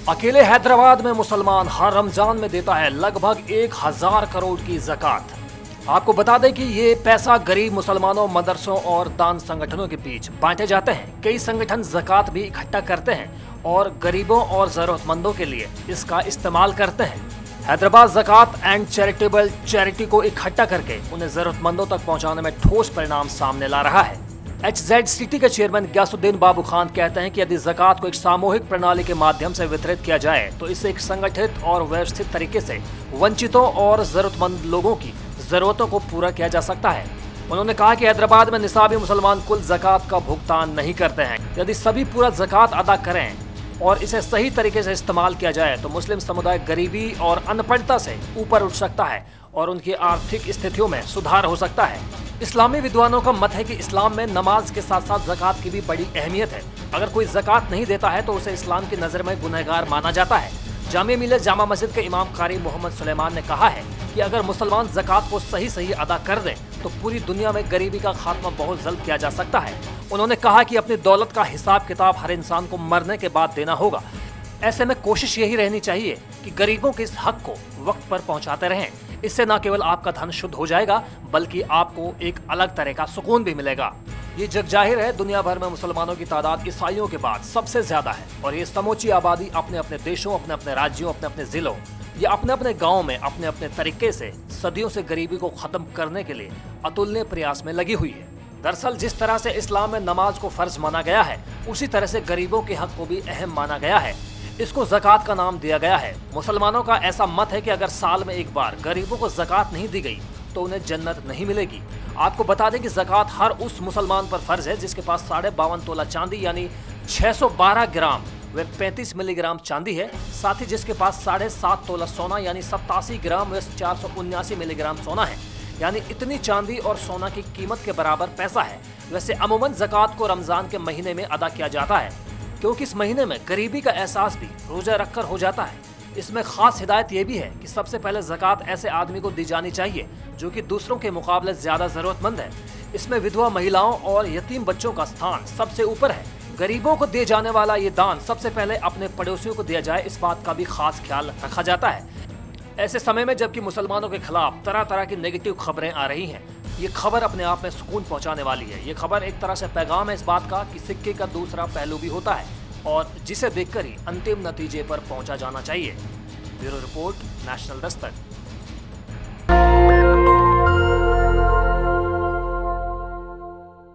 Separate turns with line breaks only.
अकेले हैदराबाद में मुसलमान हर रमजान में देता है लगभग 1000 करोड़ की ज़कात। आपको बता दें कि ये पैसा गरीब मुसलमानों, मदरसों और दान संगठनों के बीच बांटे जाते हैं। कई संगठन ज़कात भी इकट्ठा करते हैं और गरीबों और ज़रूरतमंदों के लिए इसका इस्तेमाल करते हैं। हैदराबाद ज़कात एंड चैरिटेबल चैरिटी को इकट्ठा करके उन्हें ज़रूरतमंदों तक पहुंचाने में ठोस परिणाम सामने ला रहा है। HZCT के चेयरमैन गयासुद्दीन बाबू खान कहते हैं कि यदि ज़कात को एक सामूहिक प्रणाली के माध्यम से वितरित किया जाए तो इससे एक संगठित और व्यवस्थित तरीके से वंचितों और ज़रूरतमंद लोगों की ज़रूरतों को पूरा किया जा सकता है। उन्होंने कहा कि हैदराबाद में निसाबी मुसलमान कुल ज़कात का भुगतान नहीं करते हैं। यदि सभी पूरा ज़कात अदा करें और इसे सही तरीके से इस्तेमाल किया जाए तो मुस्लिम समुदाय गरीबी और अनपढ़ता से ऊपर उठ सकता है और उनकी आर्थिक स्थितियों में सुधार हो सकता है। इस्लामी विद्वानों का मत है कि इस्लाम में नमाज के साथ साथ ज़कात की भी बड़ी अहमियत है। अगर कोई ज़कात नहीं देता है तो उसे इस्लाम की नज़र में गुनहगार माना जाता है। जामिया मिल्लत जामा मस्जिद के इमाम कारी मोहम्मद सुलेमान ने कहा है कि अगर मुसलमान ज़कात को सही अदा कर दें तो पूरी दुनिया में गरीबी का खात्मा बहुत जल्द किया जा सकता है। उन्होंने कहा कि अपनी दौलत का हिसाब किताब हर इंसान को मरने के बाद देना होगा। ऐसे में कोशिश यही रहनी चाहिए कि गरीबों के इस हक को वक्त पर पहुंचाते रहें। इससे न केवल आपका धन शुद्ध हो जाएगा बल्कि आपको एक अलग तरह का सुकून भी मिलेगा। ये जग जाहिर है, दुनिया भर में मुसलमानों की तादाद ईसाइयों के बाद सबसे ज्यादा है और ये समूची आबादी अपने अपने देशों, अपने अपने राज्यों, अपने अपने जिलों या अपने अपने गाँव में अपने अपने तरीके से सदियों से गरीबी को खत्म करने के लिए अतुलनीय प्रयास में लगी हुई है। दरअसल जिस तरह से इस्लाम में नमाज को फर्ज माना गया है उसी तरह से गरीबों के हक को भी अहम माना गया है। इसको ज़कात का नाम दिया गया है। मुसलमानों का ऐसा मत है कि अगर साल में एक बार गरीबों को ज़कात नहीं दी गई तो उन्हें जन्नत नहीं मिलेगी। आपको बता दें कि ज़कात हर उस मुसलमान पर फर्ज है जिसके पास 52.5 तोला चांदी यानी 612 ग्राम व 35 मिलीग्राम चांदी है। साथ ही जिसके पास 7.5 तोला सोना यानी 87 ग्राम व 479 मिलीग्राम सोना है, यानी इतनी चांदी और सोना की कीमत के बराबर पैसा है। वैसे अमूमन ज़कात को रमज़ान के महीने में अदा किया जाता है क्योंकि इस महीने में गरीबी का एहसास भी रोजा रखकर हो जाता है। इसमें खास हिदायत ये भी है कि सबसे पहले ज़कात ऐसे आदमी को दी जानी चाहिए जो कि दूसरों के मुकाबले ज्यादा जरूरतमंद है। इसमें विधवा महिलाओं और यतीम बच्चों का स्थान सबसे ऊपर है। गरीबों को दिए जाने वाला ये दान सबसे पहले अपने पड़ोसियों को दिया जाए, इस बात का भी खास ख्याल रखा जाता है। ऐसे समय में जबकि मुसलमानों के खिलाफ तरह तरह की नेगेटिव खबरें आ रही हैं, ये खबर अपने आप में सुकून पहुंचाने वाली है। ये खबर एक तरह से पैगाम है इस बात का कि सिक्के का दूसरा पहलू भी होता है और जिसे देखकर ही अंतिम नतीजे पर पहुंचा जाना चाहिए। Bureau report, national Dastak.